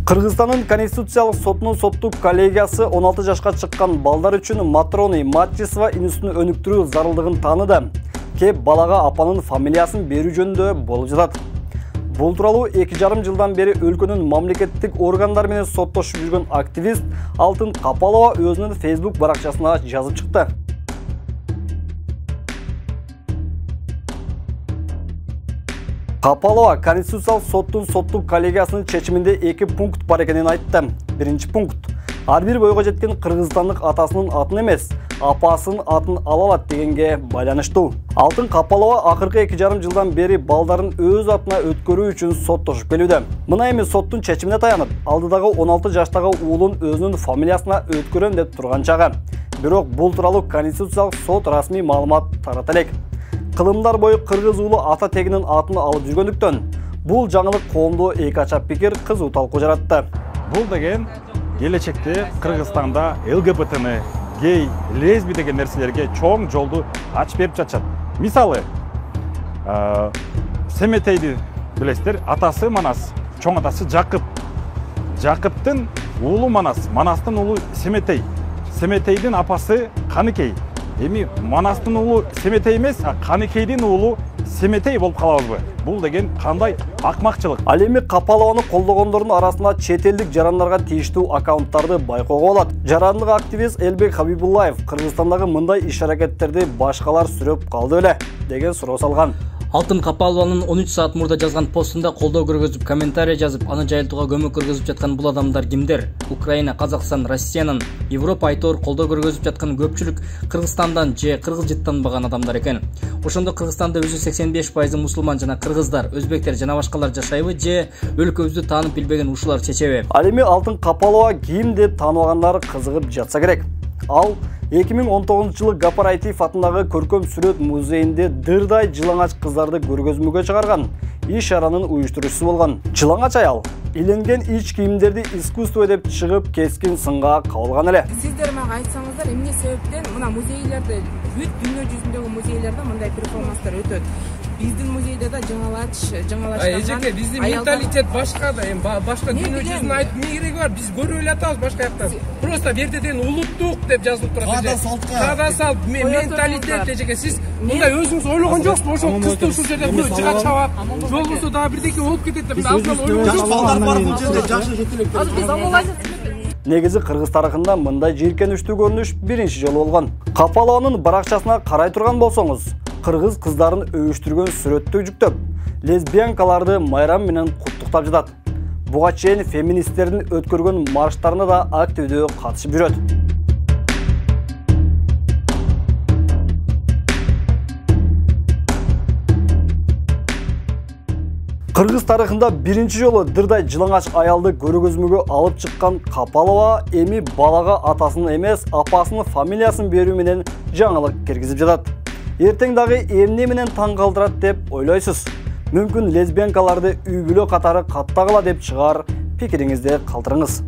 Кыргызстандын Конституциялык сотунун соттук коллегиясы 16 жашка чыккан балдар үчүн Матрони Матчесова институтун өнүктүрүү зарылдыгын тааныды. Кеп балага апанын фамилиясын берүү жөнүндө болуп жатат. Бул тууралуу 2,5 жылдан бери өлкөнүн мамлекеттик органдары менен соттошуп жүргөн активист Алтын Капалова өзүнүн Facebook баракчасына жазып чыкты. Капалова Конституциялык соттун соттук коллегиясынын чечиминде 2 пункт бар экенин айтты. Биринчи пункт: ар бир бойго жеткен кыргызстандык атасынын атын эмес, апасынын атын ала алат дегенге байланыштуу. Алтын Капалова акыркы 2,5 жылдан бери балдарын өз атына өткөрүү үчүн соттошуп келүүдө. Мына эми соттун чечимине таянып, алдыдагы 16 жаштагы уулун өзүнүн фамилиясына өткөрөм деп турган чагы. Бирок бул тууралуу Конституциялык сот расмий маалымат тарата элек. Кылымдар бою кыргыз уулу ата тегинин атын алып жүргөндүктөн бул жаңылык коомдо эки ача пикир кызуу талкуу жаратты. Бул деген келечекте Кыргызстанда ЛГБТны, гей, лесби деген нерселерге чоң жолду ачып берип жатат. Мисалы, Семетейди билесиздер, атасы Манас, чоң атасы Жакып. Жакыптын уулу Манас, Манастын уулу Семетей. Семетейдин апасы Каныкей. Эми Манастын уулу Семетей эмес, Каныкейдин уулу Семетей болуп калабызбы? Бул деген кандай акмакчылык. Ал эми Капалованы колдогондордун арасында чет элдик жарандарга тийиштүү аккаунттарды байкоого болот. Жарандык активист Элбек Хабибуллаев Кыргызстандагы мындай иш-аракеттерди башкалар сүрөп калды беле деген суроо салган. Алтын Капалованын 13 саат мурда жазган постунда колдоо көргөзүп, комментарий жазып, аны жайылтууга көмөк көргөзүп жаткан бул адамдар кимдер? Украина, Казакстан, Россиянын, Европа айтор колдоо көргөзүп жаткан көпчүлүк Кыргызстандан же кыргыз жыттанбаган адамдар экен. Ошондо Кыргызстанда өзү 85% мусулман жана кыргыздар, өзбектер жана башкалар жашайбы же өлкөбүздү таанып билбеген ушулар чечеби? Ал эми Алтын Капалова ким деп тааныбагандар кызыгып жатса керек. Ал 2019 жылы Гапарайтиев атындагы көркөм сүрөт музейинде дырдай жылаңач кыздарды көргөзмөгө чыгарган иш-чаранын уюштуруучусу болгон. Жылаңач аял иленген ич кийимдерди искусство деп чыгып кескин сынга кабылган эле. Сиздер мага айтсаңыздар, эмне себептен мына музейлерде, бүт дүйнө жүзүндөгү музейлерде мындай перформанстар өтөт? Биздин музейде да жаңалаштырган. Эжеке, биздин менталитет башка да, эми башка дүйнө жүзүнө айтып эмне кереги бар? Биз көрүп эле атабыз башка жактан. Просто бертеден улуттук деп жазылып турат. Када салт, менталитет эжеке. Сиз мындай өзүңүз ойлогон жоксузбу? Ошол кызды ушул жерде жыга чабат, болбосо дагы бирдеке болуп кетет деп алдынан ойлогон жоксузбу? Негизи Кыргыз тарыхында мындай жийиркеничтүү көрүнүш биринчи жолу болгон. Капалованын баракчасына карай турган болсоңуз, кыргыз кыздарын өбүштүргөн сүрөттү жүктөп, лесбиянкаларды майрам менен куттуктап жатат. Буга чейин феминисттердин өткөргөн марштарына да активдүү катышып жүрөт. Кыргыз тарыхында биринчи жолу дырдай жылаңач аялды көргөзмөгө алып чыккан Капалова эми балага атасынын эмес, апасынын фамилиясын берүү менен жаңылык киргизип жатат. Эртең дагы эмне менен таң калтырат деп ойлойсуз? Мүмкүн лесбиянкаларды үй бүлө катары каттагыла деп чыгар, пикириңизди калтырыңыз.